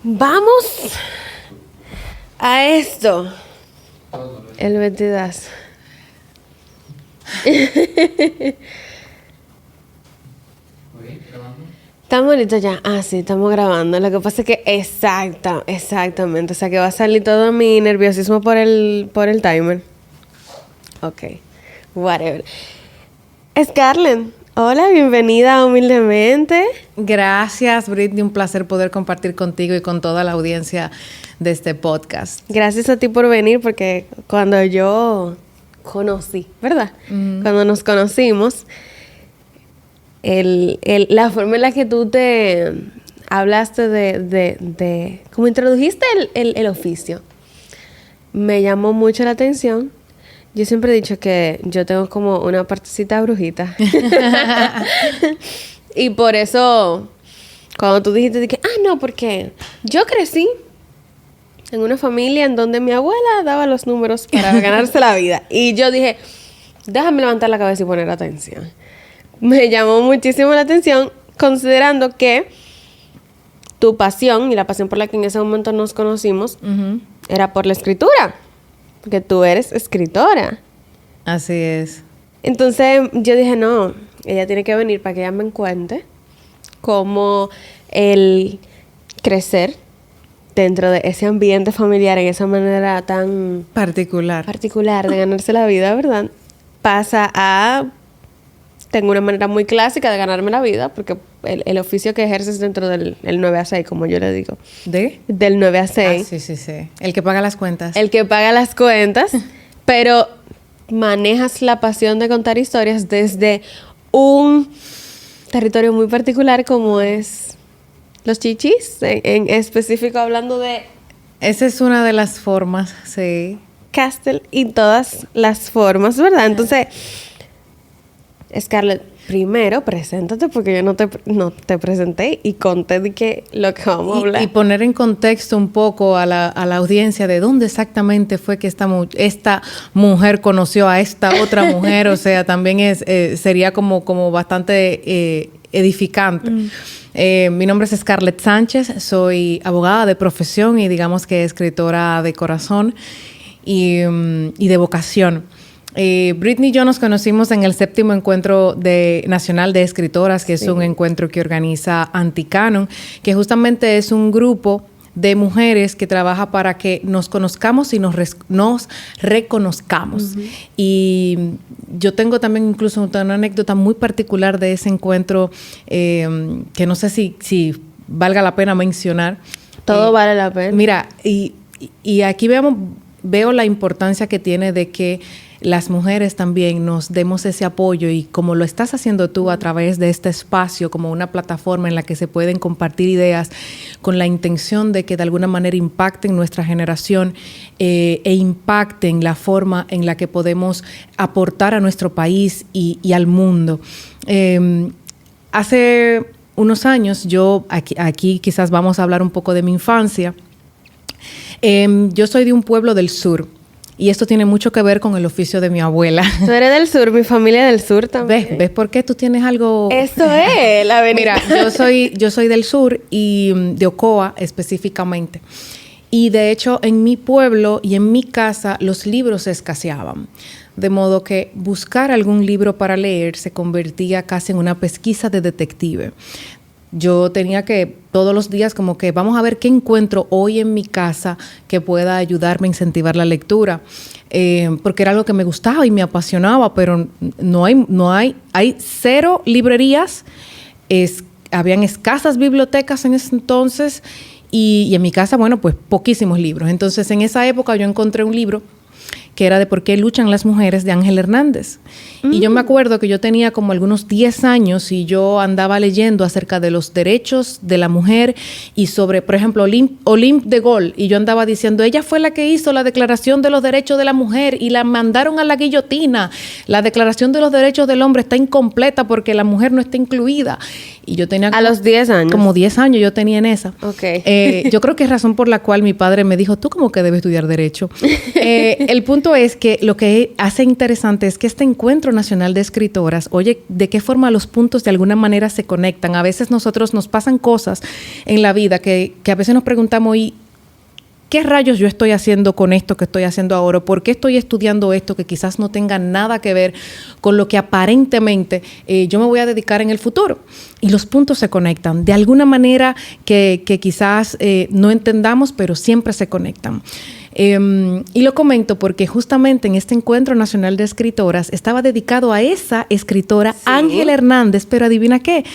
Vamos a esto. El 22. ¿Estamos listos ya? Ah, sí, estamos grabando. Lo que pasa es que exactamente. O sea, que va a salir todo mi nerviosismo por el timer. Ok. Whatever. Scarlett, hola, bienvenida Humildemente. Gracias, Britney. Un placer poder compartir contigo y con toda la audiencia de este podcast. Gracias a ti por venir, porque cuando yo conocí, ¿verdad? Cuando nos conocimos, la forma en la que tú te hablaste de como introdujiste el oficio, me llamó mucho la atención. Yo siempre he dicho que yo tengo como una partecita brujita. Y por eso, cuando tú dijiste que, no, porque yo crecí en una familia en donde mi abuela daba los números para ganarse la vida. Y yo dije, déjame levantar la cabeza y poner atención. Me llamó muchísimo la atención, considerando que tu pasión y la pasión por la que en ese momento nos conocimos era por la escritura. Porque tú eres escritora. Así es. Entonces yo dije, no, ella tiene que venir para que ella me cuente cómo el crecer dentro de ese ambiente familiar, en esa manera tan particular de ganarse la vida, ¿verdad? Pasa a... Tengo una manera muy clásica de ganarme la vida, porque el oficio que ejerces dentro del 9 a 6, como yo le digo. Del 9 a 6. Ah, sí. El que paga las cuentas. El que paga las cuentas, pero manejas la pasión de contar historias desde un territorio muy particular como es los chichis, en específico hablando de... Esa es una de las formas, sí. Castle y todas las formas, ¿verdad? Entonces... Scarlett, primero, preséntate porque yo no te presenté y conté de que lo que vamos a hablar. Y poner en contexto un poco a la audiencia de dónde exactamente fue que esta mujer conoció a esta otra mujer. O sea, también sería como bastante edificante. Mi nombre es Scarlett Sánchez, soy abogada de profesión y digamos que escritora de corazón y de vocación. Britney y yo nos conocimos en el 7º encuentro nacional de escritoras, que es un encuentro que organiza Anticanon, que justamente es un grupo de mujeres que trabaja para que nos conozcamos y nos reconozcamos. Y yo tengo también incluso una anécdota muy particular de ese encuentro que no sé si valga la pena mencionar. Todo vale la pena. Mira, y aquí veo la importancia que tiene de que las mujeres también nos demos ese apoyo y como lo estás haciendo tú a través de este espacio como una plataforma en la que se pueden compartir ideas con la intención de que de alguna manera impacten nuestra generación e impacten la forma en la que podemos aportar a nuestro país y al mundo. Hace unos años, aquí quizás vamos a hablar un poco de mi infancia. Yo soy de un pueblo del sur. Y esto tiene mucho que ver con el oficio de mi abuela. Tú eres del sur, mi familia del sur también. ¿Ves por qué tú tienes algo? Eso es, la avenida. Mira, yo soy del sur y de Ocoa específicamente. Y de hecho, en mi pueblo y en mi casa, los libros escaseaban. De modo que buscar algún libro para leer se convertía casi en una pesquisa de detective. Yo tenía que todos los días como que vamos a ver qué encuentro hoy en mi casa que pueda ayudarme a incentivar la lectura, porque era algo que me gustaba y me apasionaba, pero hay 0 librerías, habían escasas bibliotecas en ese entonces y en mi casa, bueno, pues poquísimos libros. Entonces en esa época yo encontré un libro que era de ¿Por qué luchan las mujeres?, de Ángel Hernández. Y yo me acuerdo que yo tenía como algunos 10 años y yo andaba leyendo acerca de los derechos de la mujer y sobre, por ejemplo, Olympe de Gaulle. Y yo andaba diciendo, ella fue la que hizo la Declaración de los Derechos de la Mujer y la mandaron a la guillotina. La Declaración de los Derechos del Hombre está incompleta porque la mujer no está incluida. Y yo tenía... ¿A los 10 años? Como 10 años yo tenía en esa. Ok. Yo creo que es razón por la cual mi padre me dijo, tú como que debes estudiar Derecho. El punto punto es que lo que hace interesante es que este Encuentro Nacional de Escritoras, oye, de qué forma los puntos de alguna manera se conectan. A veces nosotros nos pasan cosas en la vida que a veces nos preguntamos, ¿y qué rayos yo estoy haciendo con esto que estoy haciendo ahora? ¿Por qué estoy estudiando esto que quizás no tenga nada que ver con lo que aparentemente yo me voy a dedicar en el futuro? Y los puntos se conectan de alguna manera que quizás no entendamos, pero siempre se conectan. Y lo comento porque justamente en este Encuentro Nacional de Escritoras estaba dedicado a esa escritora, sí, Ángela Hernández, pero adivina qué,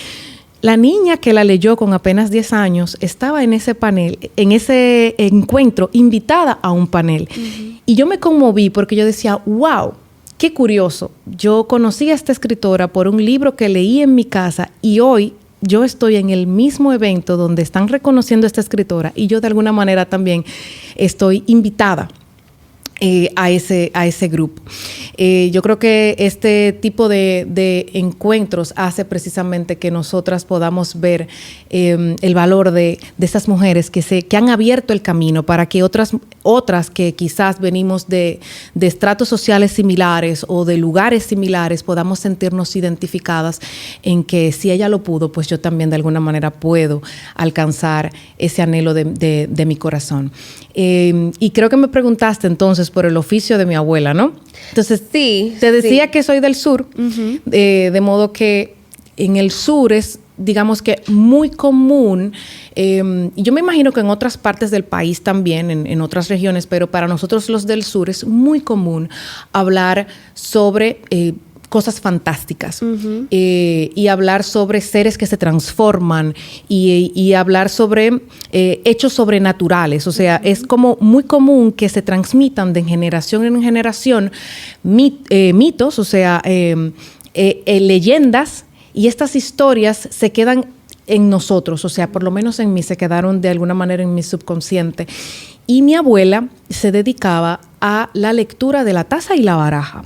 la niña que la leyó con apenas 10 años estaba en ese panel, en ese encuentro, invitada a un panel. Uh-huh. Y yo me conmoví porque yo decía, wow, qué curioso. Yo conocí a esta escritora por un libro que leí en mi casa y hoy yo estoy en el mismo evento donde están reconociendo a esta escritora y yo de alguna manera también estoy invitada a ese grupo. Yo creo que este tipo de encuentros hace precisamente que nosotras podamos ver el valor de esas mujeres que han abierto el camino para que otras que quizás venimos de estratos sociales similares o de lugares similares podamos sentirnos identificadas en que si ella lo pudo, pues yo también de alguna manera puedo alcanzar ese anhelo de mi corazón. Y creo que me preguntaste entonces por el oficio de mi abuela, ¿no? Entonces, sí, te decía que soy del sur, uh-huh, de modo que en el sur es, digamos que muy común, y yo me imagino que en otras partes del país también, en otras regiones, pero para nosotros los del sur es muy común hablar sobre cosas fantásticas, uh-huh, y hablar sobre seres que se transforman y hablar sobre hechos sobrenaturales. O sea, uh-huh, es como muy común que se transmitan de generación en generación mitos, o sea, leyendas, y estas historias se quedan en nosotros, o sea, por lo menos en mí se quedaron de alguna manera en mi subconsciente. Y mi abuela se dedicaba a la lectura de la taza y la baraja.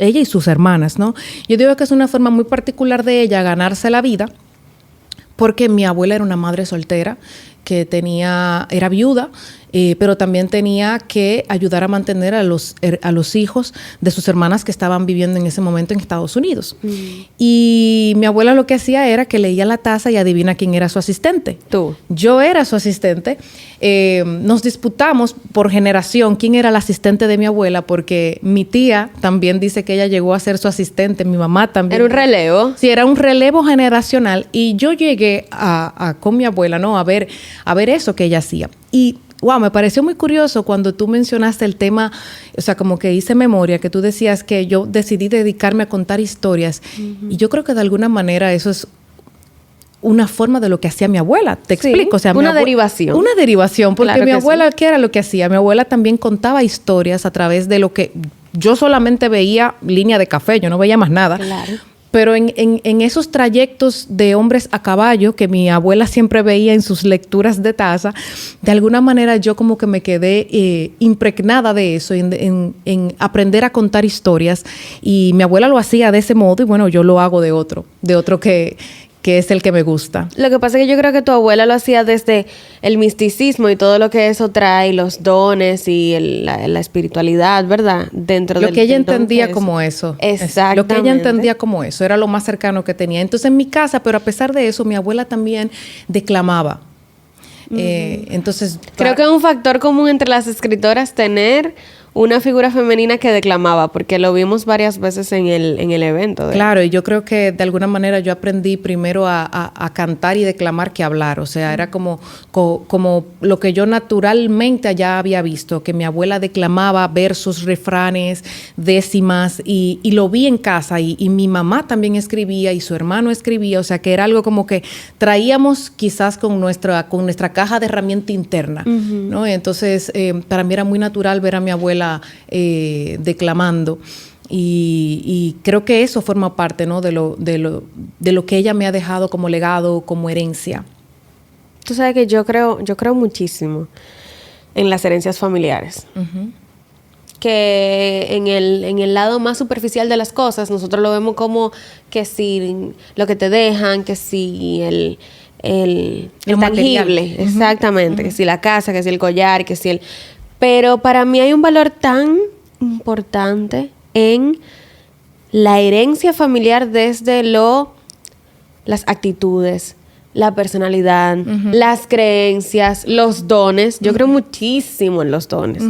Ella y sus hermanas, ¿no? Yo digo que es una forma muy particular de ella ganarse la vida, porque mi abuela era una madre soltera que era viuda, pero también tenía que ayudar a mantener a los hijos de sus hermanas que estaban viviendo en ese momento en Estados Unidos. Mm. Y mi abuela lo que hacía era que leía la taza y adivina quién era su asistente. Tú. Yo era su asistente. Nos disputamos por generación quién era el asistente de mi abuela, porque mi tía también dice que ella llegó a ser su asistente, mi mamá también. ¿Era un relevo? Sí, era un relevo generacional y yo llegué con mi abuela, ¿no? A ver eso que ella hacía. Y wow, me pareció muy curioso cuando tú mencionaste el tema, o sea, como que hice memoria, que tú decías que yo decidí dedicarme a contar historias. Uh-huh. Y yo creo que de alguna manera eso es una forma de lo que hacía mi abuela. Te explico. O sea, una derivación. Una derivación, porque claro mi abuela, sí. ¿qué era lo que hacía? Mi abuela también contaba historias a través de lo que yo solamente veía línea de café, yo no veía más nada. Claro. Pero en esos trayectos de hombres a caballo que mi abuela siempre veía en sus lecturas de taza, de alguna manera yo como que me quedé impregnada de eso, en aprender a contar historias. Y mi abuela lo hacía de ese modo y bueno, yo lo hago de otro que es el que me gusta. Lo que pasa es que yo creo que tu abuela lo hacía desde el misticismo y todo lo que eso trae, los dones y la espiritualidad, ¿verdad? Dentro de lo que ella entendía como eso. Exactamente. Lo que ella entendía como eso, era lo más cercano que tenía. Entonces en mi casa, pero a pesar de eso, mi abuela también declamaba. Uh-huh. Entonces creo que es un factor común entre las escritoras tener una figura femenina que declamaba, porque lo vimos varias veces en el evento. Claro, y yo creo que de alguna manera yo aprendí primero a cantar y declamar que hablar. O sea, era como lo que yo naturalmente ya había visto, que mi abuela declamaba versos, refranes, décimas, y lo vi en casa. Y mi mamá también escribía y su hermano escribía. O sea, que era algo como que traíamos quizás con nuestra caja de herramienta interna, uh-huh, ¿no? Entonces, para mí era muy natural ver a mi abuela declamando y creo que eso forma parte, ¿no? de lo que ella me ha dejado como legado, como herencia. Tú sabes que yo creo muchísimo en las herencias familiares. Uh-huh. Que en el lado más superficial de las cosas nosotros lo vemos como que si lo que te dejan, que si el tangible, uh-huh, exactamente, uh-huh, que si la casa, que si el collar, que si el... Pero para mí hay un valor tan importante en la herencia familiar desde las actitudes, la personalidad, las creencias, los dones. Yo creo muchísimo en los dones.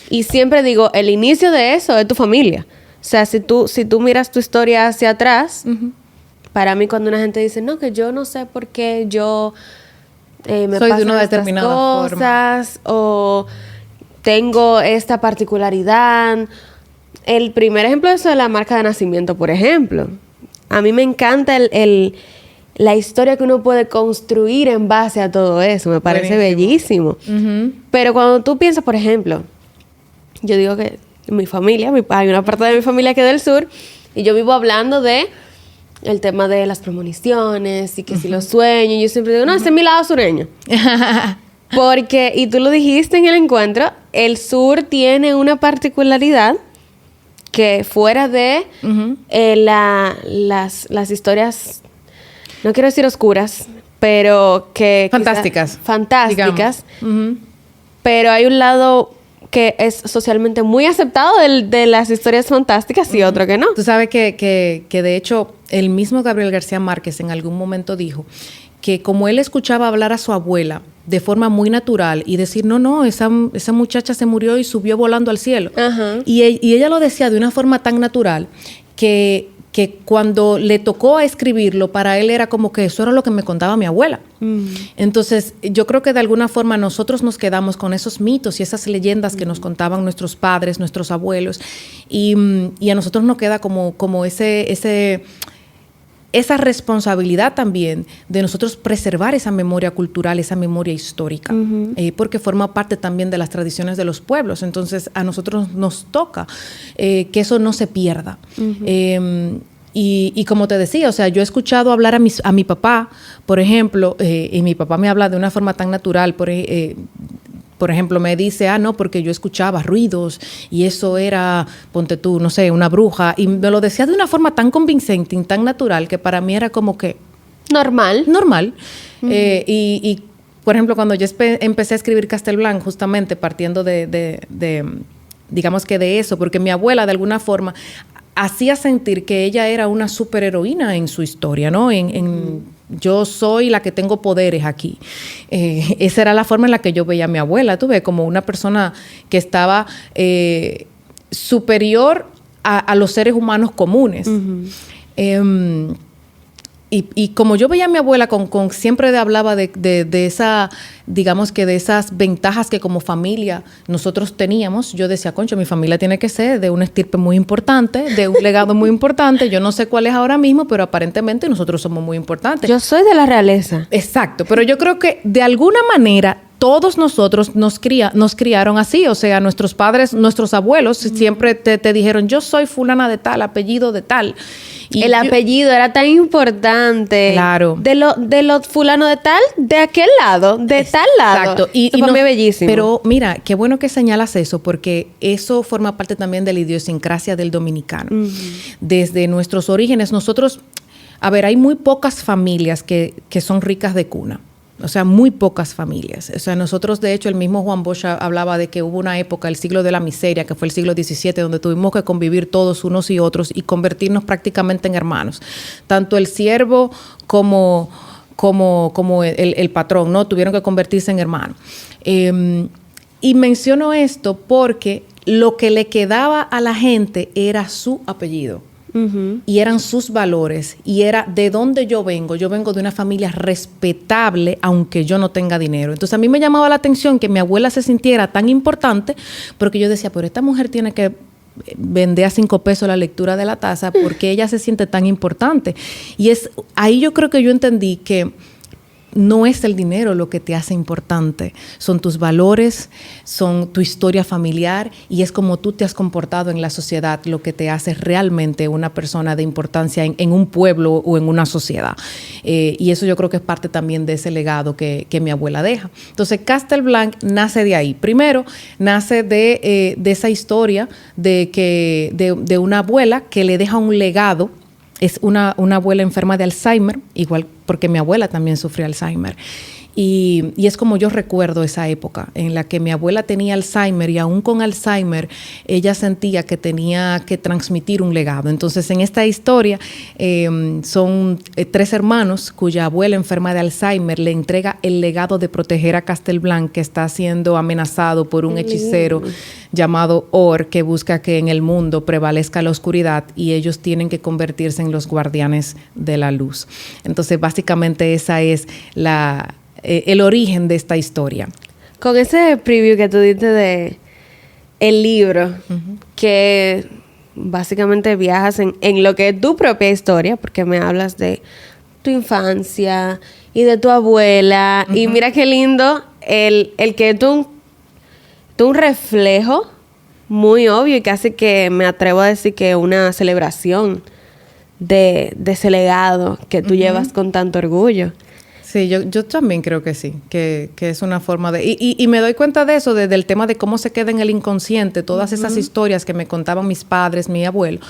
Y siempre digo, el inicio de eso es tu familia. O sea, si tú miras tu historia hacia atrás, para mí cuando una gente dice, no, que yo no sé por qué yo me soy pasan de una estas determinada cosas o tengo esta particularidad. El primer ejemplo es eso de la marca de nacimiento, por ejemplo. A mí me encanta la historia que uno puede construir en base a todo eso. Me parece bellísimo. Pero cuando tú piensas, por ejemplo, yo digo que mi familia, hay una parte de mi familia que es del sur, y yo vivo hablando de el tema de las premoniciones y que si los sueños. Yo siempre digo, no, ese es mi lado sureño. Porque, y tú lo dijiste en el encuentro, el sur tiene una particularidad que fuera de las historias, no quiero decir oscuras, pero que... Fantásticas. Fantásticas. Pero hay un lado que es socialmente muy aceptado de las historias fantásticas y otro que no. Tú sabes que de hecho el mismo Gabriel García Márquez en algún momento dijo que como él escuchaba hablar a su abuela de forma muy natural y decir, no, esa muchacha se murió y subió volando al cielo. Y ella lo decía de una forma tan natural que cuando le tocó escribirlo, para él era como que eso era lo que me contaba mi abuela. Entonces, yo creo que de alguna forma nosotros nos quedamos con esos mitos y esas leyendas que nos contaban nuestros padres, nuestros abuelos, y a nosotros nos queda como esa responsabilidad también de nosotros preservar esa memoria cultural, esa memoria histórica, porque forma parte también de las tradiciones de los pueblos. Entonces, a nosotros nos toca que eso no se pierda. Y como te decía, o sea, yo he escuchado hablar a mi papá, por ejemplo, y mi papá me habla de una forma tan natural, por ejemplo, me dice, no, porque yo escuchaba ruidos y eso era, ponte tú, no sé, una bruja. Y me lo decía de una forma tan convincente y tan natural que para mí era como que... Normal. Y por ejemplo, cuando yo empecé a escribir Castelblanc, justamente partiendo digamos que de eso, porque mi abuela de alguna forma hacía sentir que ella era una superheroína en su historia, ¿no? Yo soy la que tengo poderes aquí. Esa era la forma en la que yo veía a mi abuela, tú ves, como una persona que estaba superior a los seres humanos comunes. Y como yo veía a mi abuela siempre hablaba de esa, digamos que de esas ventajas que como familia nosotros teníamos, yo decía, concho, mi familia tiene que ser de una estirpe muy importante, de un legado muy importante. Yo no sé cuál es ahora mismo, pero aparentemente nosotros somos muy importantes. Yo soy de la realeza. Exacto, pero yo creo que de alguna manera todos nosotros nos criaron así. O sea, nuestros padres, nuestros abuelos siempre te dijeron, yo soy fulana de tal, apellido de tal. Y el apellido era tan importante. Claro. De lo fulano de tal, de aquel lado, de tal lado. Exacto. Y para mí es bellísimo. Pero mira, qué bueno que señalas eso, porque eso forma parte también de la idiosincrasia del dominicano. Desde nuestros orígenes, nosotros, hay muy pocas familias que son ricas de cuna. O sea, muy pocas familias. O sea, nosotros, de hecho, el mismo Juan Bosch hablaba de que hubo una época, el siglo de la miseria, que fue el siglo XVII, donde tuvimos que convivir todos unos y otros y convertirnos prácticamente en hermanos. Tanto el siervo como el patrón, ¿no? Tuvieron que convertirse en hermanos. Y menciono esto porque lo que le quedaba a la gente era su apellido. Y eran sus valores y era de dónde yo vengo de una familia respetable aunque yo no tenga dinero. Entonces a mí me llamaba la atención que mi abuela se sintiera tan importante, porque yo decía, pero esta mujer tiene que vender a 5 pesos la lectura de la taza porque ella se siente tan importante. Y es ahí yo creo que yo entendí que no es el dinero lo que te hace importante, son tus valores, son tu historia familiar y es como tú te has comportado en la sociedad lo que te hace realmente una persona de importancia en un pueblo o en una sociedad. Y eso yo creo que es parte también de ese legado que mi abuela deja. Entonces, Castelblanc nace de ahí. Primero, nace de esa historia de una abuela que le deja un legado. Es una abuela enferma de Alzheimer, igual porque mi abuela también sufrió Alzheimer. Y es como yo recuerdo esa época en la que mi abuela tenía Alzheimer y aún con Alzheimer ella sentía que tenía que transmitir un legado. Entonces en esta historia son 3 hermanos cuya abuela enferma de Alzheimer le entrega el legado de proteger a Castelblanc, que está siendo amenazado por un hechicero llamado Or, que busca que en el mundo prevalezca la oscuridad y ellos tienen que convertirse en los guardianes de la luz. Entonces básicamente esa es el origen de esta historia. Con ese preview que tú diste de el libro, que básicamente viajas en lo que es tu propia historia, porque me hablas de tu infancia y de tu abuela, y mira qué lindo el que tú un reflejo muy obvio y casi que me atrevo a decir que una celebración de ese legado que tú llevas con tanto orgullo. Sí, yo también creo que sí, que es una forma de... Y me doy cuenta de eso, del tema de cómo se queda en el inconsciente, todas esas historias que me contaban mis padres, mi abuelo.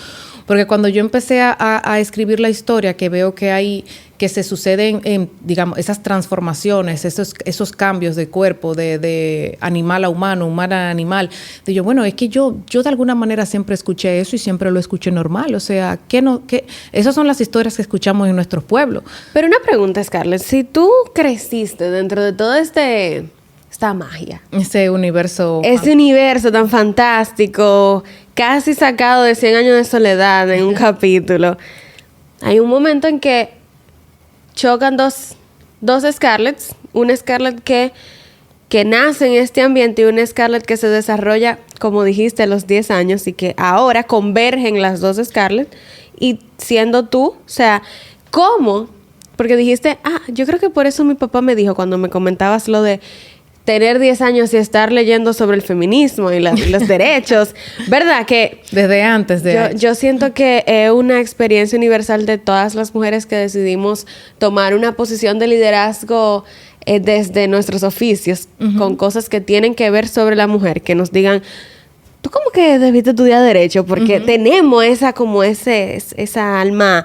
Porque cuando yo empecé a escribir la historia, que veo que se suceden, digamos, esas transformaciones, esos cambios de cuerpo, de animal a humano, humano a animal, digo, bueno, es que yo de alguna manera siempre escuché eso y siempre lo escuché normal. O sea, esas son las historias que escuchamos en nuestros pueblos. Pero una pregunta, Scarlett, si tú creciste dentro de todo esta magia, ese universo tan fantástico, casi sacado de 100 años de soledad en un capítulo, hay un momento en que chocan dos Scarletts, una Scarlett que nace en este ambiente y una Scarlett que se desarrolla, como dijiste, a los 10 años y que ahora convergen las dos Scarlett y siendo tú, o sea, ¿cómo? Porque dijiste, yo creo que por eso mi papá me dijo cuando me comentabas lo de tener 10 años y estar leyendo sobre el feminismo y los derechos, ¿verdad? Que desde antes de... Yo siento que es una experiencia universal de todas las mujeres que decidimos tomar una posición de liderazgo desde nuestros oficios, con cosas que tienen que ver sobre la mujer, que nos digan, tú como que debiste estudiar Derecho, porque tenemos esa alma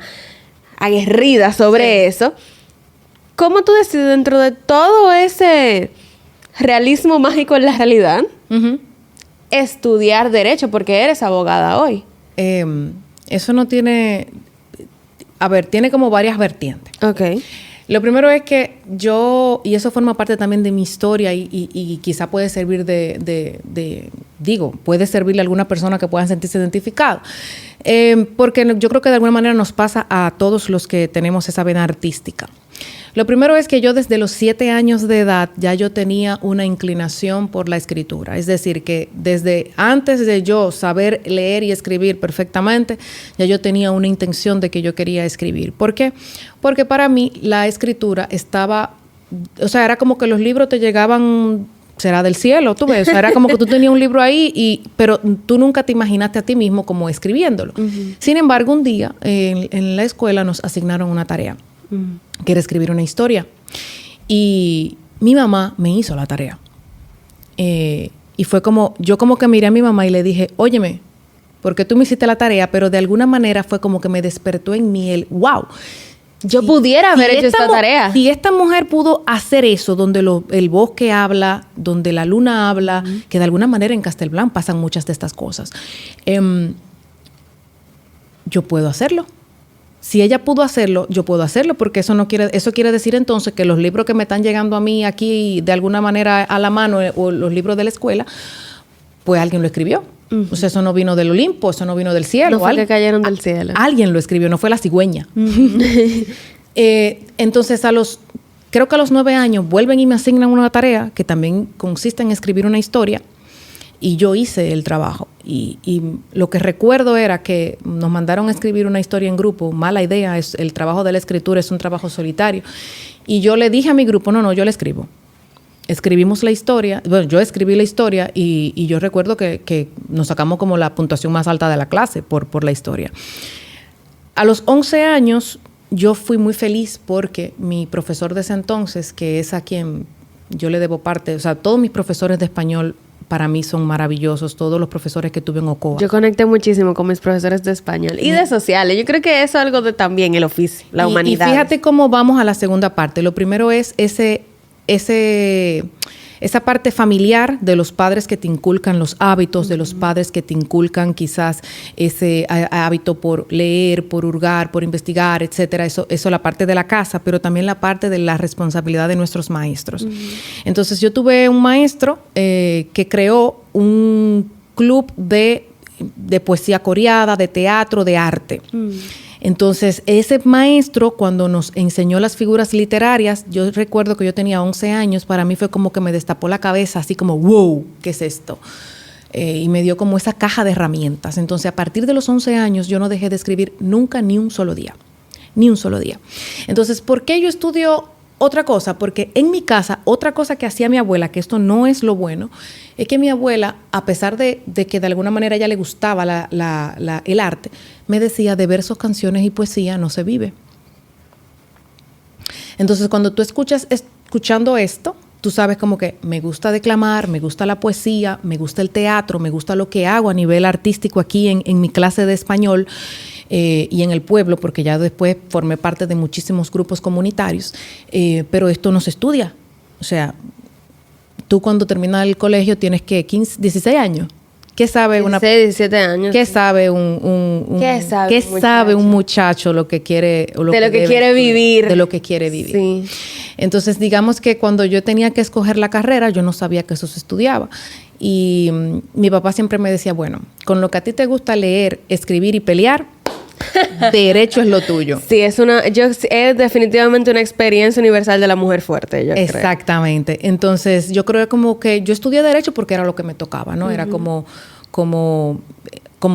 aguerrida sobre eso. ¿Cómo tú decides dentro de todo ese realismo mágico en la realidad estudiar Derecho? Porque eres abogada hoy. Eso no tiene... A ver, tiene como varias vertientes. Ok. Lo primero es que yo, y eso forma parte también de mi historia y quizá puede servir puede servirle a alguna persona que pueda sentirse identificado. Porque yo creo que de alguna manera nos pasa a todos los que tenemos esa vena artística. Lo primero es que yo desde los 7 años de edad ya yo tenía una inclinación por la escritura. Es decir, que desde antes de yo saber leer y escribir perfectamente, ya yo tenía una intención de que yo quería escribir. ¿Por qué? Porque para mí la escritura era como que los libros te llegaban, será del cielo, tú ves. O sea, era como que tú tenías un libro ahí, pero tú nunca te imaginaste a ti mismo como escribiéndolo. Sin embargo, un día en la escuela nos asignaron una tarea. Que era escribir una historia. Y mi mamá me hizo la tarea. Y fue yo como que miré a mi mamá y le dije, óyeme, ¿por qué tú me hiciste la tarea? Pero de alguna manera fue como que me despertó en mí el, wow. Yo pudiera haber hecho esta tarea. Si esta mujer pudo hacer eso, donde el bosque habla, donde la luna habla, que de alguna manera en Castelblanc pasan muchas de estas cosas, yo puedo hacerlo. Si ella pudo hacerlo, yo puedo hacerlo, porque eso quiere decir entonces que los libros que me están llegando a mí aquí de alguna manera a la mano, o los libros de la escuela, pues alguien lo escribió. O sea, eso no vino del Olimpo, eso no vino del cielo. No fue que cayeron del cielo. Alguien lo escribió, no fue la cigüeña. Entonces, creo que a los 9 años vuelven y me asignan una tarea que también consiste en escribir una historia. Y yo hice el trabajo. Y lo que recuerdo era que nos mandaron a escribir una historia en grupo. Mala idea, el trabajo de la escritura es un trabajo solitario. Y yo le dije a mi grupo, no, yo la escribo. Escribimos la historia. Bueno, yo escribí la historia y yo recuerdo que nos sacamos como la puntuación más alta de la clase por la historia. A los 11 años yo fui muy feliz porque mi profesor de ese entonces, que es a quien yo le debo parte, o sea, todos mis profesores de español para mí son maravillosos, todos los profesores que tuve en Ocoa. Yo conecté muchísimo con mis profesores de español y de sociales. Yo creo que eso es algo de también el oficio, la humanidad. Y fíjate cómo vamos a la segunda parte. Lo primero es ese esa parte familiar de los padres que te inculcan los hábitos, de los padres que te inculcan quizás ese hábito por leer, por hurgar, por investigar, etcétera. Eso la parte de la casa, pero también la parte de la responsabilidad de nuestros maestros. Entonces, yo tuve un maestro que creó un club de poesía coreada, de teatro, de arte. Entonces, ese maestro, cuando nos enseñó las figuras literarias, yo recuerdo que yo tenía 11 años, para mí fue como que me destapó la cabeza, así como, wow, ¿qué es esto? Y me dio como esa caja de herramientas. Entonces, a partir de los 11 años, yo no dejé de escribir nunca ni un solo día. Ni un solo día. Entonces, ¿por qué yo estudio otra cosa? Porque en mi casa, otra cosa que hacía mi abuela, que esto no es lo bueno, es que mi abuela, a pesar de que de alguna manera a ella le gustaba el arte, me decía, de versos, canciones y poesía no se vive. Entonces, cuando tú escuchando esto, tú sabes como que me gusta declamar, me gusta la poesía, me gusta el teatro, me gusta lo que hago a nivel artístico aquí en mi clase de español y en el pueblo, porque ya después formé parte de muchísimos grupos comunitarios, pero esto no se estudia. O sea, tú cuando terminas el colegio tienes que 16 años. ¿Qué sabe 17 años. ¿Qué sabe ¿Qué sabe un muchacho lo que quiere o de lo que quiere vivir? De lo que quiere vivir. Sí. Entonces, digamos que cuando yo tenía que escoger la carrera, yo no sabía que eso se estudiaba. Y mi papá siempre me decía, bueno, con lo que a ti te gusta leer, escribir y pelear, derecho es lo tuyo. Sí, es definitivamente una experiencia universal de la mujer fuerte, yo creo. Exactamente. Entonces, yo creo como que yo estudié derecho porque era lo que me tocaba, ¿no? Era como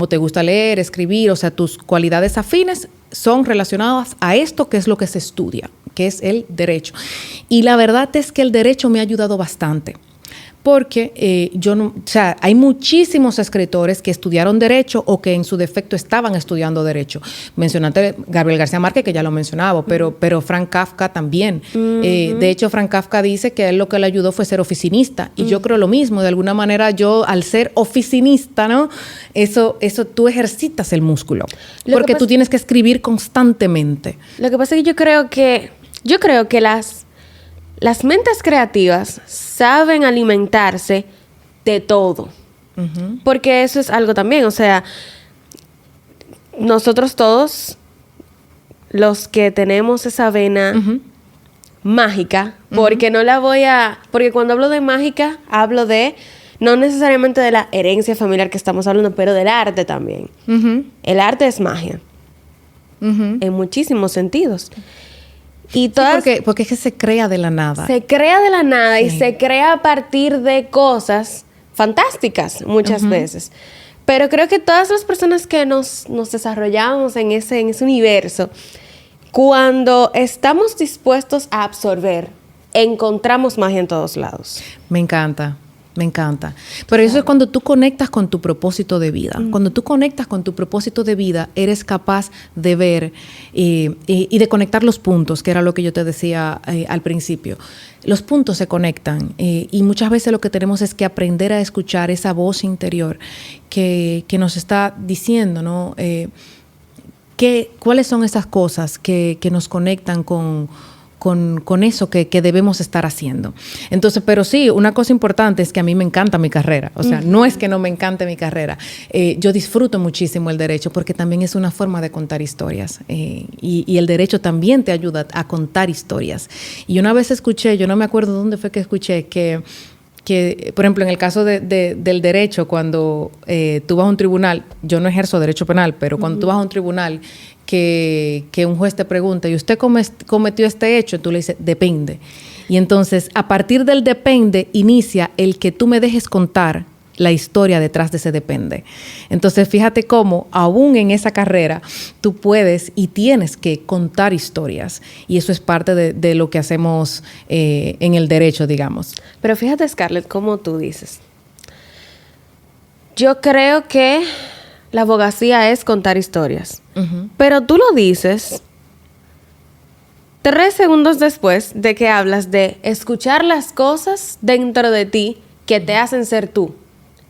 te gusta leer, escribir, o sea, tus cualidades afines son relacionadas a esto que es lo que se estudia, que es el derecho. Y la verdad es que el derecho me ha ayudado bastante. Porque hay muchísimos escritores que estudiaron Derecho o que en su defecto estaban estudiando Derecho. Mencionaste Gabriel García Márquez, que ya lo mencionaba, pero Frank Kafka también. De hecho, Frank Kafka dice que él lo que le ayudó fue ser oficinista. Y yo creo lo mismo. De alguna manera, yo al ser oficinista, ¿no? Eso tú ejercitas el músculo. Porque tú tienes que escribir constantemente. Lo que pasa es que yo creo que las mentes creativas saben alimentarse de todo. Porque eso es algo también. O sea, nosotros todos, los que tenemos esa vena mágica, porque porque cuando hablo de mágica, hablo de, no necesariamente de la herencia familiar que estamos hablando, pero del arte también. El arte es magia. En muchísimos sentidos. Y todas, sí, porque es que se crea de la nada. Se crea de la nada y se crea a partir de cosas fantásticas muchas veces. Pero creo que todas las personas que nos desarrollamos en ese universo, cuando estamos dispuestos a absorber, encontramos magia en todos lados. Me encanta. Me encanta. Pero eso es cuando tú conectas con tu propósito de vida. Cuando tú conectas con tu propósito de vida, eres capaz de ver y de conectar los puntos, que era lo que yo te decía al principio. Los puntos se conectan y muchas veces lo que tenemos es que aprender a escuchar esa voz interior que nos está diciendo, ¿no? ¿Cuáles son esas cosas que nos conectan con eso que debemos estar haciendo? Entonces, pero sí, una cosa importante es que a mí me encanta mi carrera. O sea, no es que no me encante mi carrera. Yo disfruto muchísimo el derecho porque también es una forma de contar historias. Y el derecho también te ayuda a contar historias. Y una vez escuché, yo no me acuerdo dónde fue que escuché, que por ejemplo, en el caso del derecho, cuando tú vas a un tribunal, yo no ejerzo derecho penal, pero cuando tú vas a un tribunal que un juez te pregunta, ¿y usted cometió este hecho? Tú le dices, depende. Y entonces, a partir del depende, inicia el que tú me dejes contar la historia detrás de ese depende. Entonces, fíjate cómo, aún en esa carrera, tú puedes y tienes que contar historias. Y eso es parte de lo que hacemos en el derecho, digamos. Pero fíjate, Scarlett, como tú dices. Yo creo que la abogacía es contar historias. Pero tú lo dices 3 segundos después de que hablas de escuchar las cosas dentro de ti que te hacen ser tú.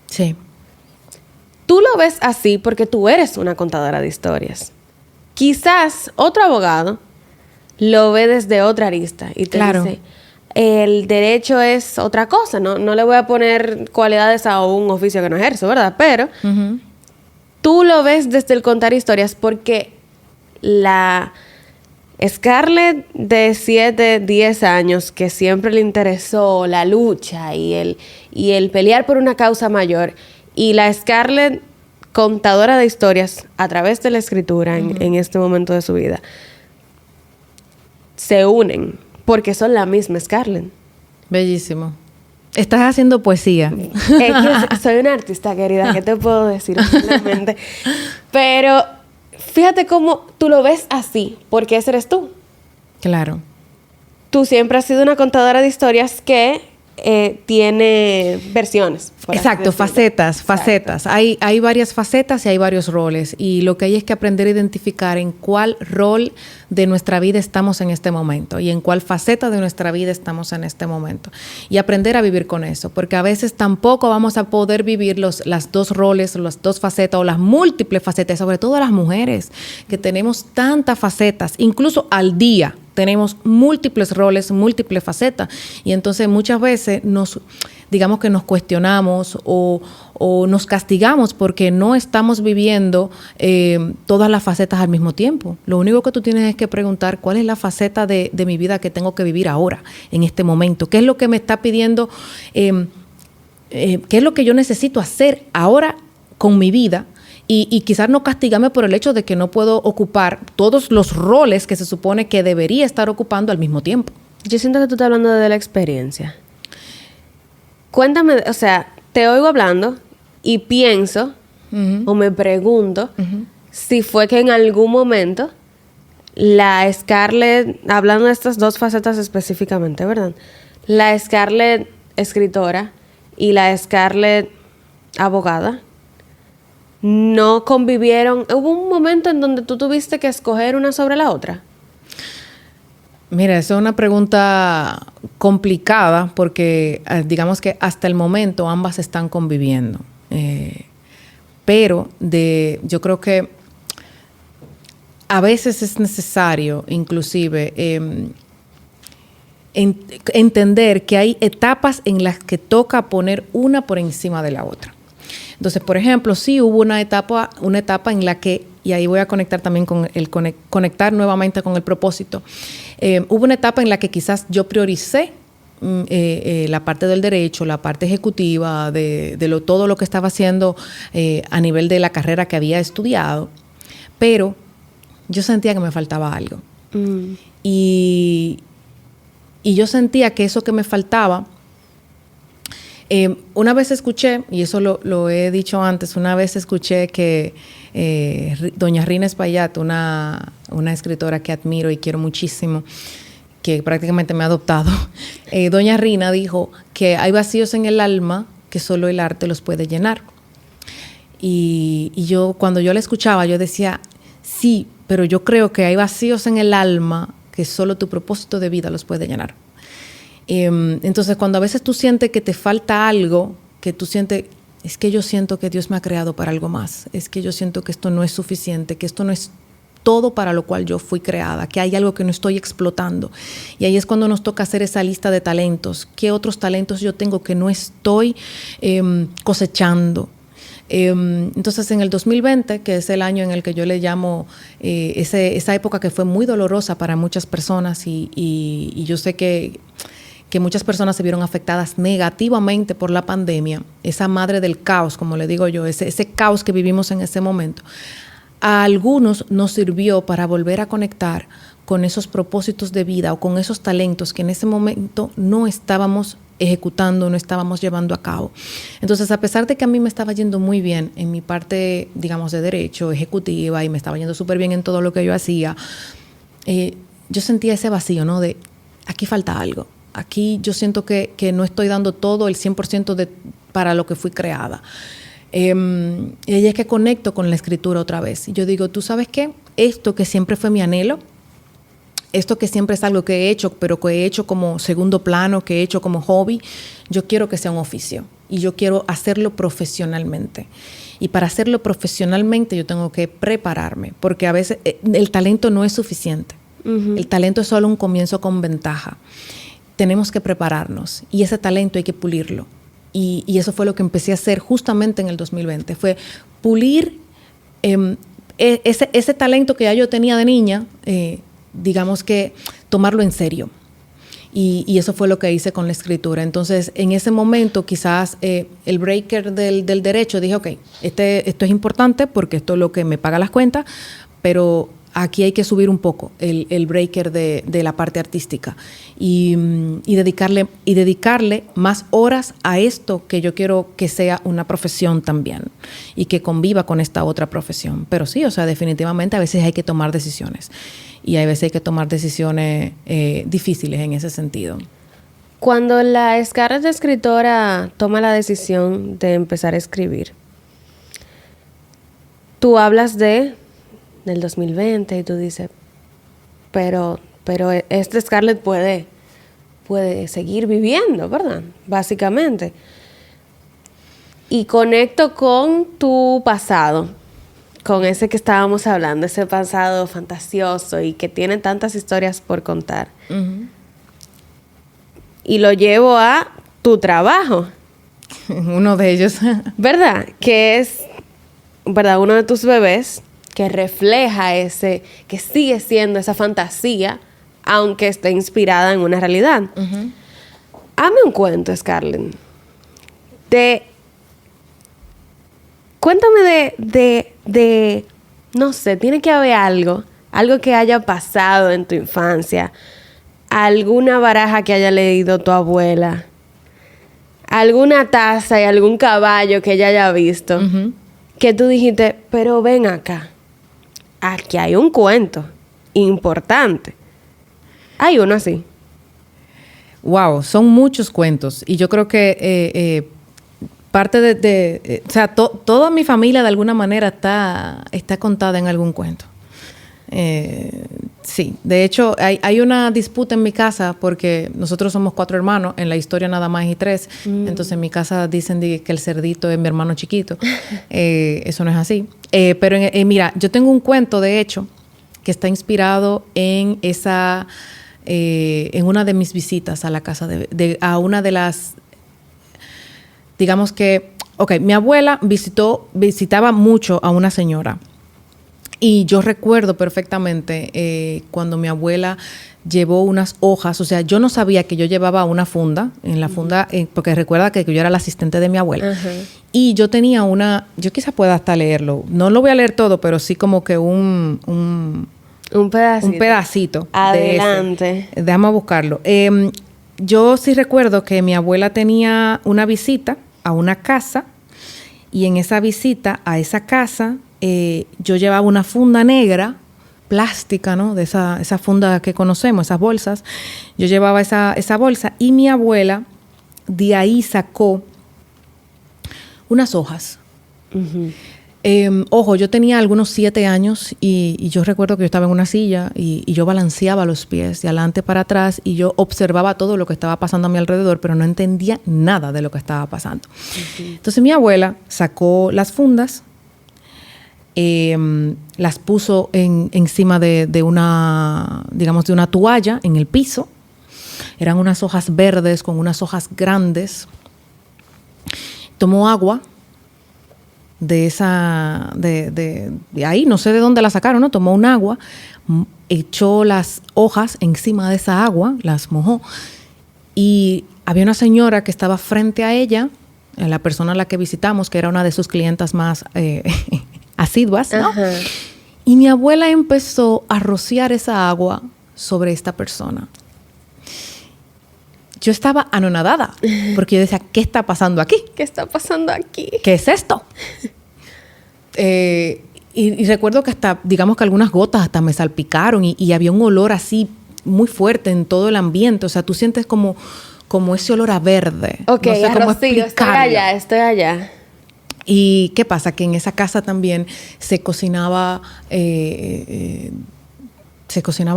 Sí. Tú lo ves así porque tú eres una contadora de historias. Quizás otro abogado lo ve desde otra arista y te dice, el derecho es otra cosa, ¿no? No le voy a poner cualidades a un oficio que no ejerzo, ¿verdad? Pero tú lo ves desde el contar historias porque la Scarlett de 7, 10 años que siempre le interesó la lucha y el pelear por una causa mayor, y la Scarlett contadora de historias a través de la escritura en este momento de su vida, se unen porque son la misma Scarlett. Bellísimo. Estás haciendo poesía. Soy una artista, querida, ¿qué te puedo decir? Simplemente. Pero fíjate cómo tú lo ves así, porque ese eres tú. Claro. Tú siempre has sido una contadora de historias que tiene versiones. Exacto, facetas. Hay varias facetas y hay varios roles. Y lo que hay es que aprender a identificar en cuál rol de nuestra vida estamos en este momento y en cuál faceta de nuestra vida estamos en este momento. Y aprender a vivir con eso, porque a veces tampoco vamos a poder vivir las dos roles, las dos facetas o las múltiples facetas, sobre todo las mujeres, que tenemos tantas facetas, incluso al día. Tenemos múltiples roles, múltiples facetas. Y entonces muchas veces digamos que nos cuestionamos o nos castigamos porque no estamos viviendo todas las facetas al mismo tiempo. Lo único que tú tienes es que preguntar cuál es la faceta de mi vida que tengo que vivir ahora, en este momento. ¿Qué es lo que me está pidiendo? ¿Qué es lo que yo necesito hacer ahora con mi vida? Y quizás no castigarme por el hecho de que no puedo ocupar todos los roles que se supone que debería estar ocupando al mismo tiempo. Yo siento que tú estás hablando de la experiencia. Cuéntame, o sea, te oigo hablando y pienso o me pregunto si fue que en algún momento la Scarlett, hablando de estas dos facetas específicamente, ¿verdad? La Scarlett escritora y la Scarlett abogada no convivieron. ¿Hubo un momento en donde tú tuviste que escoger una sobre la otra? Mira, eso es una pregunta complicada porque digamos que hasta el momento ambas están conviviendo. Pero yo creo que a veces es necesario inclusive entender que hay etapas en las que toca poner una por encima de la otra. Entonces, por ejemplo, sí hubo una etapa en la que, y ahí voy a conectar también con conectar nuevamente con el propósito, hubo una etapa en la que quizás yo prioricé la parte del derecho, la parte ejecutiva, todo lo que estaba haciendo a nivel de la carrera que había estudiado, pero yo sentía que me faltaba algo. Y yo sentía que eso que me faltaba, una vez escuché, y eso lo he dicho antes, una vez escuché que doña Rina Espaillat, una escritora que admiro y quiero muchísimo, que prácticamente me ha adoptado, doña Rina dijo que hay vacíos en el alma que solo el arte los puede llenar. Y yo, cuando yo la escuchaba, yo decía, sí, pero yo creo que hay vacíos en el alma que solo tu propósito de vida los puede llenar. Entonces, cuando a veces tú sientes que te falta algo, que tú sientes, es que yo siento que Dios me ha creado para algo más, es que yo siento que esto no es suficiente, que esto no es todo para lo cual yo fui creada, que hay algo que no estoy explotando. Y ahí es cuando nos toca hacer esa lista de talentos. ¿Qué otros talentos yo tengo que no estoy cosechando? Entonces, en el 2020, que es el año en el que yo le llamo esa época que fue muy dolorosa para muchas personas y yo sé que muchas personas se vieron afectadas negativamente por la pandemia, esa madre del caos, como le digo yo, ese caos que vivimos en ese momento, a algunos nos sirvió para volver a conectar con esos propósitos de vida o con esos talentos que en ese momento no estábamos ejecutando, no estábamos llevando a cabo. Entonces, a pesar de que a mí me estaba yendo muy bien en mi parte, digamos, de derecho, ejecutiva, y me estaba yendo súper bien en todo lo que yo hacía, yo sentía ese vacío, ¿no? De, aquí falta algo. Aquí yo siento que no estoy dando todo el 100% para lo que fui creada. Y ahí es que conecto con la escritura otra vez. Y yo digo, ¿tú sabes qué? Esto que siempre fue mi anhelo, esto que siempre es algo que he hecho, pero que he hecho como segundo plano, que he hecho como hobby, yo quiero que sea un oficio. Y yo quiero hacerlo profesionalmente. Y para hacerlo profesionalmente yo tengo que prepararme, porque a veces el talento no es suficiente. El talento es solo un comienzo con ventaja. tenemos que prepararnos y ese talento hay que pulirlo. Y eso fue lo que empecé a hacer justamente en el 2020. Fue pulir ese talento que ya yo tenía de niña, digamos que tomarlo en serio. Y eso fue lo que hice con la escritura. Entonces, en ese momento, quizás el breaker del derecho, dije, ok, esto es importante porque esto es lo que me paga las cuentas, pero aquí hay que subir un poco el breaker de la parte artística y dedicarle más horas a esto que yo quiero que sea una profesión también y que conviva con esta otra profesión. Pero sí, o sea, definitivamente a veces hay que tomar decisiones y a veces hay que tomar decisiones difíciles en ese sentido. Cuando la Scarlett escritora toma la decisión de empezar a escribir, tú hablas del 2020 y tú dices, pero este Scarlett puede seguir viviendo, ¿verdad? Básicamente. Y conecto con tu pasado, con ese que estábamos hablando, ese pasado fantasioso y que tiene tantas historias por contar. Uh-huh. Y lo llevo a tu trabajo. Uno de ellos. ¿Verdad? Que es, ¿verdad? Uno de tus bebés que refleja que sigue siendo esa fantasía, aunque esté inspirada en una realidad. Uh-huh. Hazme un cuento, Scarlett. Cuéntame de, no sé, tiene que haber algo que haya pasado en tu infancia, alguna baraja que haya leído tu abuela, alguna taza y algún caballo que ella haya visto, uh-huh, que tú dijiste, pero ven acá, aquí hay un cuento importante. Hay uno así. Wow, son muchos cuentos y yo creo que parte o sea, toda mi familia de alguna manera está contada en algún cuento. Sí, de hecho hay una disputa en mi casa porque nosotros somos 4 hermanos, en la historia nada más hay 3, entonces en mi casa dicen que el cerdito es mi hermano chiquito. Eso no es así. Pero mira, yo tengo un cuento de hecho que está inspirado en una de mis visitas a la casa a una de las, digamos que, mi abuela visitaba mucho a una señora. Y yo recuerdo perfectamente cuando mi abuela llevó unas hojas, o sea, yo no sabía que yo llevaba una funda, en la funda, porque recuerda que yo era la asistente de mi abuela. Uh-huh. Y yo tenía yo quizá pueda hasta leerlo, no lo voy a leer todo, pero sí como que un pedacito. Adelante. Déjame buscarlo. Yo sí recuerdo que mi abuela tenía una visita a una casa y en esa visita a esa casa yo llevaba una funda negra, plástica, ¿no? De esa funda que conocemos, esas bolsas. Yo llevaba esa bolsa y mi abuela de ahí sacó unas hojas. Uh-huh. Ojo, yo tenía algunos 7 años y yo recuerdo que yo estaba en una silla y yo balanceaba los pies de adelante para atrás y yo observaba todo lo que estaba pasando a mi alrededor, pero no entendía nada de lo que estaba pasando. Uh-huh. Entonces mi abuela sacó las fundas, las puso encima de una, digamos, de una toalla en el piso. Eran unas hojas verdes con unas hojas grandes. Tomó agua de ahí, no sé de dónde la sacaron, ¿no? Tomó un agua, echó las hojas encima de esa agua, las mojó, y había una señora que estaba frente a ella, la persona a la que visitamos, que era una de sus clientas más asiduas, ¿no? Uh-huh. Y mi abuela empezó a rociar esa agua sobre esta persona. Yo estaba anonadada, porque yo decía, ¿qué está pasando aquí? ¿Qué está pasando aquí? ¿Qué es esto? Y recuerdo que hasta, digamos que algunas gotas hasta me salpicaron y había un olor así muy fuerte en todo el ambiente. O sea, tú sientes como ese olor a verde. Ok, no sé cómo explicarlo. Estoy allá. ¿Y qué pasa? Que en esa casa también se cocinaba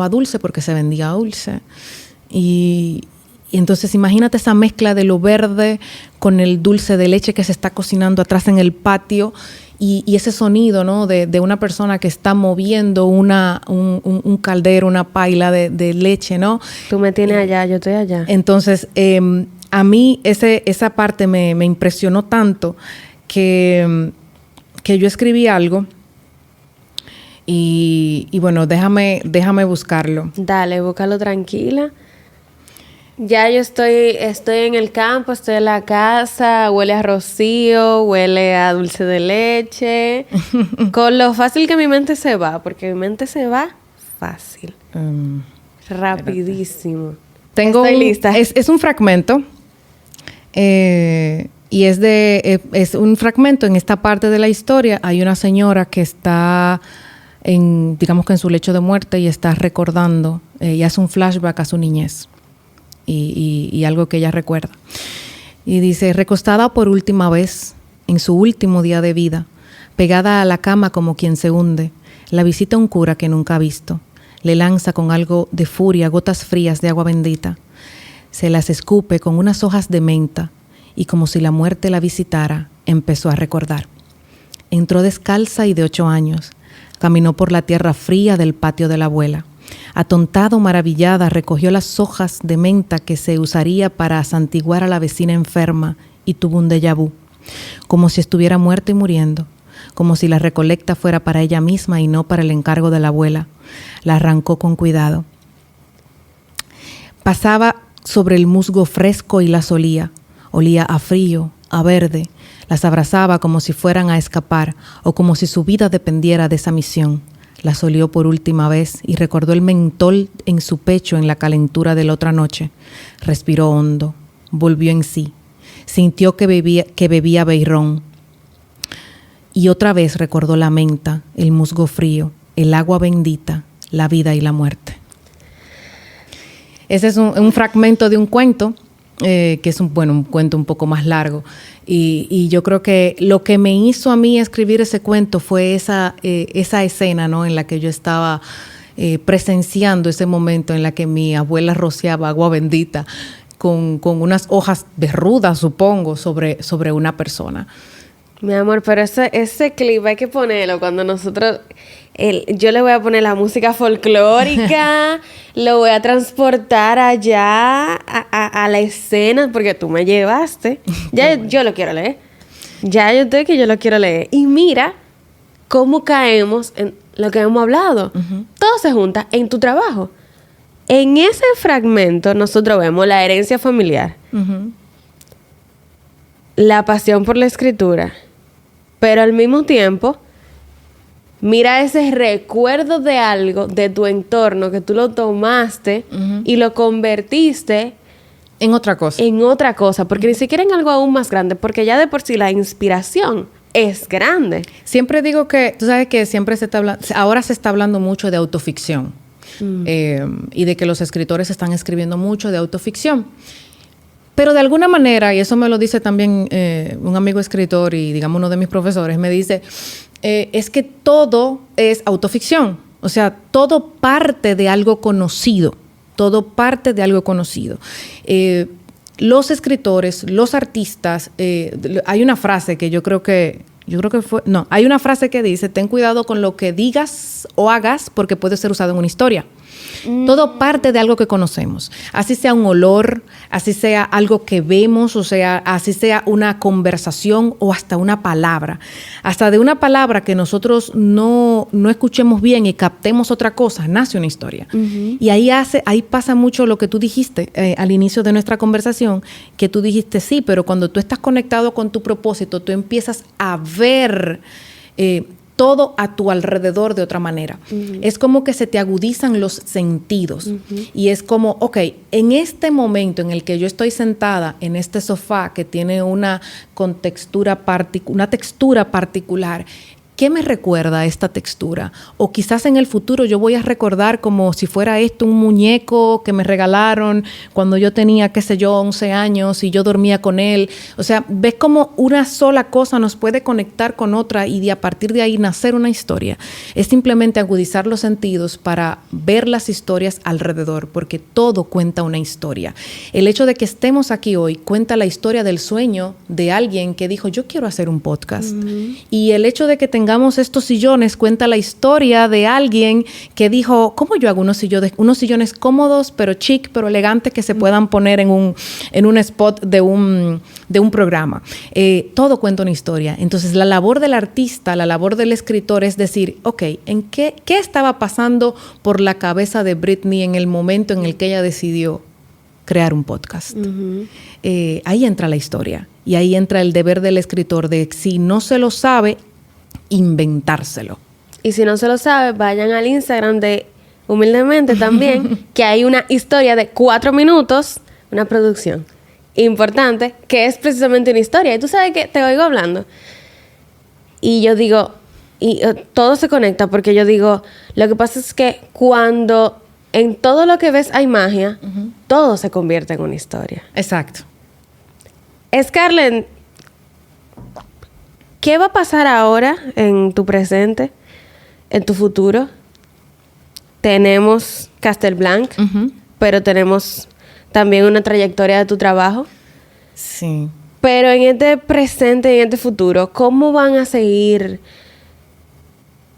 dulce porque se vendía dulce. Y Y entonces imagínate esa mezcla de lo verde con el dulce de leche que se está cocinando atrás en el patio y ese sonido, ¿no? De una persona que está moviendo un caldero, una paila de leche, ¿no? Tú me tienes allá, yo estoy allá. Entonces, a mí esa parte me impresionó tanto que yo escribí algo y bueno, déjame buscarlo. Dale, búscalo tranquila. Ya yo estoy en el campo, estoy en la casa, huele a rocío, huele a dulce de leche. Con lo fácil que mi mente se va, porque mi mente se va fácil. Rapidísimo. Estoy lista. Es un fragmento. Y es un fragmento en esta parte de la historia. Hay una señora que está digamos que en su lecho de muerte y está recordando y hace un flashback a su niñez y algo que ella recuerda. Y dice: recostada por última vez en su último día de vida, pegada a la cama como quien se hunde, la visita un cura que nunca ha visto. Le lanza con algo de furia gotas frías de agua bendita. Se las escupe con unas hojas de menta y como si la muerte la visitara, empezó a recordar. Entró descalza y de 8 años. Caminó por la tierra fría del patio de la abuela. Atontado, maravillada, recogió las hojas de menta que se usaría para santiguar a la vecina enferma y tuvo un déjà vu, como si estuviera muerta y muriendo, como si la recolecta fuera para ella misma y no para el encargo de la abuela. La arrancó con cuidado. Pasaba sobre el musgo fresco y las olía. Olía a frío, a verde. Las abrazaba como si fueran a escapar o como si su vida dependiera de esa misión. Las olió por última vez y recordó el mentol en su pecho en la calentura de la otra noche. Respiró hondo, volvió en sí. Sintió que bebía beirrón. Y otra vez recordó la menta, el musgo frío, el agua bendita, la vida y la muerte. Ese es un fragmento de un cuento, que es un cuento un poco más largo. Y yo creo que lo que me hizo a mí escribir ese cuento fue esa escena, ¿no? En la que yo estaba presenciando ese momento en la que mi abuela rociaba agua bendita con unas hojas de ruda, supongo, sobre una persona. Mi amor, pero ese clip hay que ponerlo cuando nosotros... yo le voy a poner la música folclórica, lo voy a transportar allá a la escena, porque tú me llevaste. Ya yo lo quiero leer. Ya yo estoy que yo lo quiero leer. Y mira cómo caemos en lo que hemos hablado. Uh-huh. Todo se junta en tu trabajo. En ese fragmento nosotros vemos la herencia familiar, uh-huh, la pasión por la escritura, pero al mismo tiempo... Mira ese recuerdo de algo de tu entorno que tú lo tomaste, uh-huh, y lo convertiste en otra cosa. En otra cosa, porque ni siquiera en algo aún más grande, porque ya de por sí la inspiración es grande. Siempre digo que, tú sabes que siempre ahora se está hablando mucho de autoficción, y de que los escritores están escribiendo mucho de autoficción. Pero de alguna manera, y eso me lo dice también un amigo escritor y digamos uno de mis profesores, me dice... es que todo es autoficción. O sea, todo parte de algo conocido. Todo parte de algo conocido. Los escritores, los artistas, hay una frase que yo creo que fue... No, hay una frase que dice: ten cuidado con lo que digas o hagas porque puede ser usado en una historia. Todo parte de algo que conocemos. Así sea un olor, así sea algo que vemos, o sea, así sea una conversación o hasta una palabra. Hasta de una palabra que nosotros no escuchemos bien y captemos otra cosa, nace una historia. Uh-huh. Y ahí pasa mucho lo que tú dijiste al inicio de nuestra conversación, que tú dijiste sí, pero cuando tú estás conectado con tu propósito, tú empiezas a ver... todo a tu alrededor de otra manera. Uh-huh. Es como que se te agudizan los sentidos. Uh-huh. Y es como, ok, en este momento en el que yo estoy sentada en este sofá que tiene una textura particular, ¿qué me recuerda esta textura? O quizás en el futuro yo voy a recordar como si fuera esto un muñeco que me regalaron cuando yo tenía, qué sé yo, 11 años y yo dormía con él. O sea, ves como una sola cosa nos puede conectar con otra y a partir de ahí nacer una historia. Es simplemente agudizar los sentidos para ver las historias alrededor, porque todo cuenta una historia. El hecho de que estemos aquí hoy cuenta la historia del sueño de alguien que dijo, yo quiero hacer un podcast. Y el hecho de que tengamos estos sillones cuenta la historia de alguien que dijo, ¿cómo yo hago unos sillones cómodos, pero chic, pero elegantes, que se puedan poner en un spot de un programa? Todo cuenta una historia. Entonces, la labor del artista, la labor del escritor es decir, ok, ¿qué estaba pasando por la cabeza de Britney en el momento en el que ella decidió crear un podcast? Ahí entra la historia y ahí entra el deber del escritor de, si no se lo sabe, inventárselo. Y si no se lo sabe, vayan al Instagram de Humildemente también, que hay una historia de 4 minutos, una producción importante, que es precisamente una historia. Y tú sabes que te oigo hablando. Y yo digo, todo se conecta porque yo digo, lo que pasa es que cuando en todo lo que ves hay magia, todo se convierte en una historia. Exacto. Scarlett, ¿qué va a pasar ahora en tu presente, en tu futuro? Tenemos Castelblanc, pero tenemos también una trayectoria de tu trabajo. Sí. Pero en este presente y en este futuro, ¿cómo van a seguir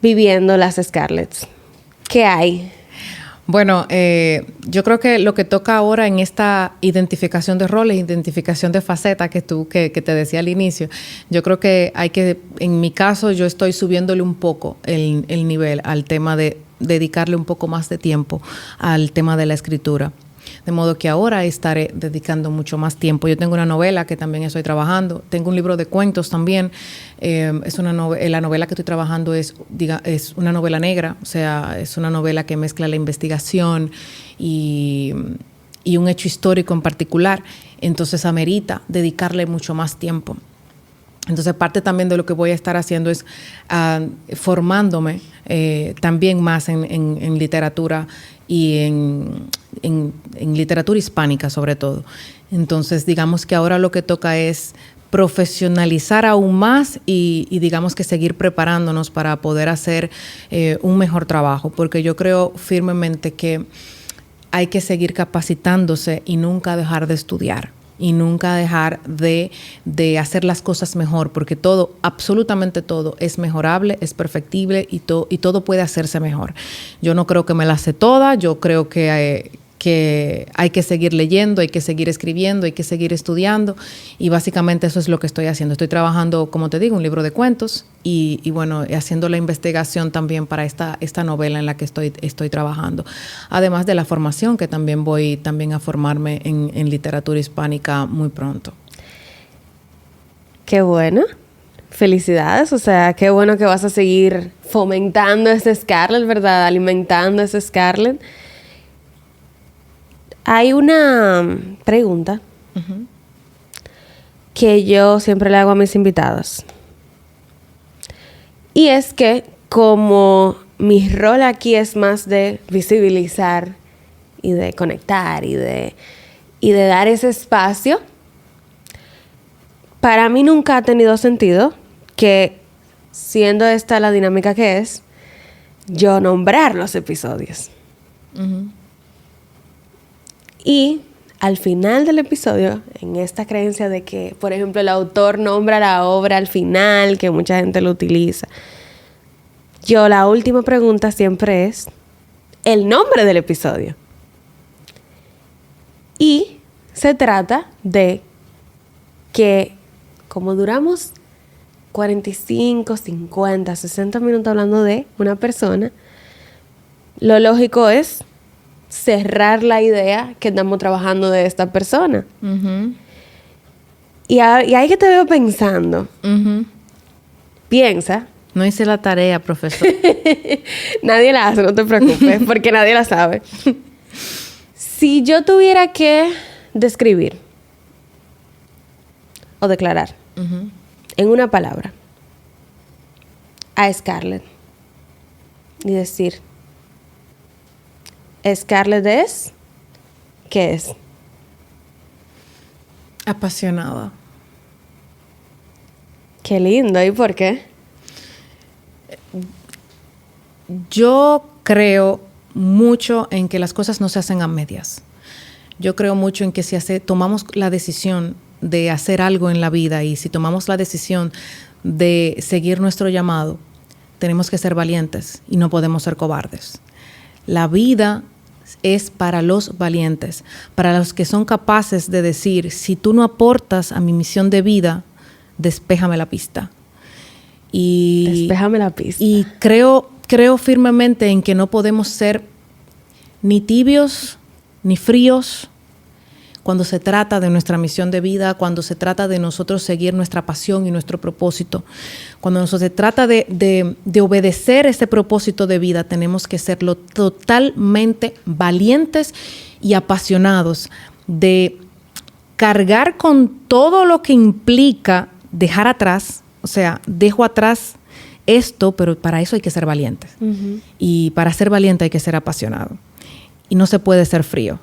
viviendo las Scarletts? ¿Qué hay? Bueno, yo creo que lo que toca ahora en esta identificación de roles, identificación de facetas que te decía al inicio, yo creo que en mi caso, yo estoy subiéndole un poco el nivel al tema de dedicarle un poco más de tiempo al tema de la escritura. De modo que ahora estaré dedicando mucho más tiempo. Yo tengo una novela que también estoy trabajando. Tengo un libro de cuentos también. La novela que estoy trabajando es una novela negra. O sea, es una novela que mezcla la investigación y un hecho histórico en particular. Entonces amerita dedicarle mucho más tiempo. Entonces, parte también de lo que voy a estar haciendo es formándome también más en literatura y en literatura hispánica sobre todo. Entonces, digamos que ahora lo que toca es profesionalizar aún más y digamos que seguir preparándonos para poder hacer un mejor trabajo, porque yo creo firmemente que hay que seguir capacitándose y nunca dejar de estudiar. Y nunca dejar de hacer las cosas mejor, porque todo, absolutamente todo, es mejorable, es perfectible y todo puede hacerse mejor. Yo no creo que me la sé toda, yo creo que hay que seguir leyendo, hay que seguir escribiendo, hay que seguir estudiando y básicamente eso es lo que estoy haciendo. Estoy trabajando, como te digo, un libro de cuentos y bueno, haciendo la investigación también para esta novela en la que estoy trabajando. Además de la formación, que también voy a formarme en literatura hispánica muy pronto. Qué bueno. Felicidades. O sea, qué bueno que vas a seguir fomentando ese Scarlett, ¿verdad? Alimentando ese Scarlett. Hay una pregunta que yo siempre le hago a mis invitados. Y es que como mi rol aquí es más de visibilizar y de conectar y de dar ese espacio, para mí nunca ha tenido sentido que, siendo esta la dinámica que es, yo nombrar los episodios. Y al final del episodio, en esta creencia de que, por ejemplo, el autor nombra la obra al final, que mucha gente lo utiliza, la última pregunta siempre es el nombre del episodio. Y se trata de que, como duramos 45, 50, 60 minutos hablando de una persona, lo lógico es cerrar la idea que estamos trabajando de esta persona. Y ahí que te veo pensando. Piensa. No hice la tarea, profesor. Nadie la hace, no te preocupes, porque nadie la sabe. Si yo tuviera que describir o declarar en una palabra a Scarlett y decir, Scarlett es, ¿qué es? Apasionada. Qué lindo. ¿Y por qué? Yo creo mucho en que las cosas no se hacen a medias. Yo creo mucho en que si tomamos la decisión de hacer algo en la vida y si tomamos la decisión de seguir nuestro llamado, tenemos que ser valientes y no podemos ser cobardes. La vida es para los valientes, para los que son capaces de decir, si tú no aportas a mi misión de vida, despéjame la pista. Despéjame la pista. Y creo firmemente en que no podemos ser ni tibios ni fríos cuando se trata de nuestra misión de vida, cuando se trata de nosotros seguir nuestra pasión y nuestro propósito. Cuando se trata de obedecer ese propósito de vida, tenemos que serlo totalmente valientes y apasionados, de cargar con todo lo que implica dejar atrás, o sea, dejo atrás esto, pero para eso hay que ser valientes. Uh-huh. Y para ser valiente hay que ser apasionado. Y no se puede ser frío.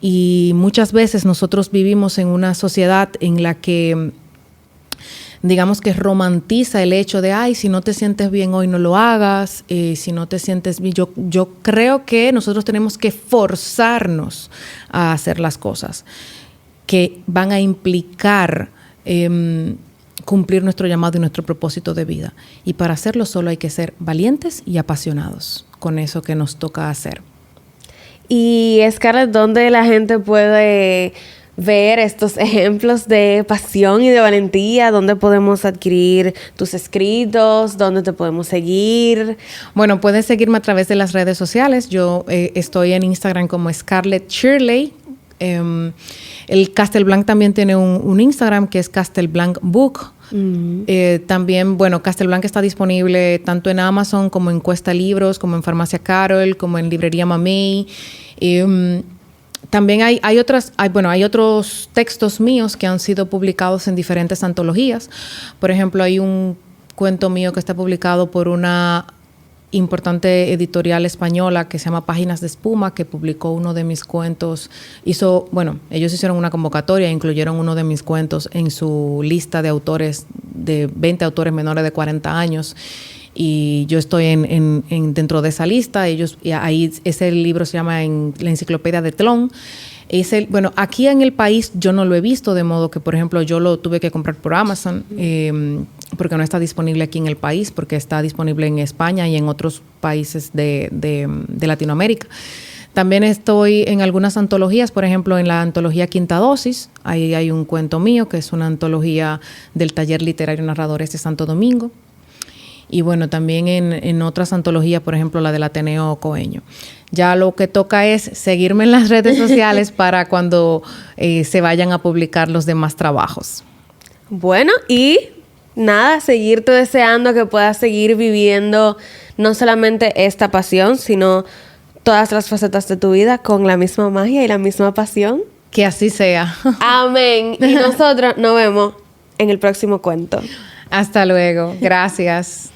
Y muchas veces nosotros vivimos en una sociedad en la que, digamos que romantiza el hecho de, ay, si no te sientes bien hoy no lo hagas, si no te sientes bien. Yo creo que nosotros tenemos que forzarnos a hacer las cosas que van a implicar cumplir nuestro llamado y nuestro propósito de vida. Y para hacerlo solo hay que ser valientes y apasionados con eso que nos toca hacer. Y Scarlett, ¿dónde la gente puede ver estos ejemplos de pasión y de valentía? ¿Dónde podemos adquirir tus escritos? ¿Dónde te podemos seguir? Bueno, puedes seguirme a través de las redes sociales. Yo estoy en Instagram como Scarlett Shirley. El Castelblanc también tiene un Instagram que es Castelblanc Book. Uh-huh. También, bueno, Castelblanc está disponible tanto en Amazon como en Cuesta Libros, como en Farmacia Carol, como en Librería Mamey. También hay otros textos míos que han sido publicados en diferentes antologías. Por ejemplo, hay un cuento mío que está publicado por una importante editorial española que se llama Páginas de Espuma, que publicó uno de mis cuentos. Ellos hicieron una convocatoria e incluyeron uno de mis cuentos en su lista de autores, de 20 autores menores de 40 años. Y yo estoy dentro de esa lista. Ahí ese libro se llama La Enciclopedia de Tlón. Aquí en el país yo no lo he visto, de modo que, por ejemplo, yo lo tuve que comprar por Amazon, porque no está disponible aquí en el país, porque está disponible en España y en otros países de Latinoamérica. También estoy en algunas antologías, por ejemplo, en la antología Quinta Dosis. Ahí hay un cuento mío, que es una antología del Taller Literario Narradores de Santo Domingo. Y bueno, también en otras antologías, por ejemplo, la del Ateneo Coeño. Ya lo que toca es seguirme en las redes sociales para cuando se vayan a publicar los demás trabajos. Bueno, y nada, seguirte deseando que puedas seguir viviendo no solamente esta pasión, sino todas las facetas de tu vida con la misma magia y la misma pasión. Que así sea. Amén. Y nosotros nos vemos en el próximo cuento. Hasta luego. Gracias.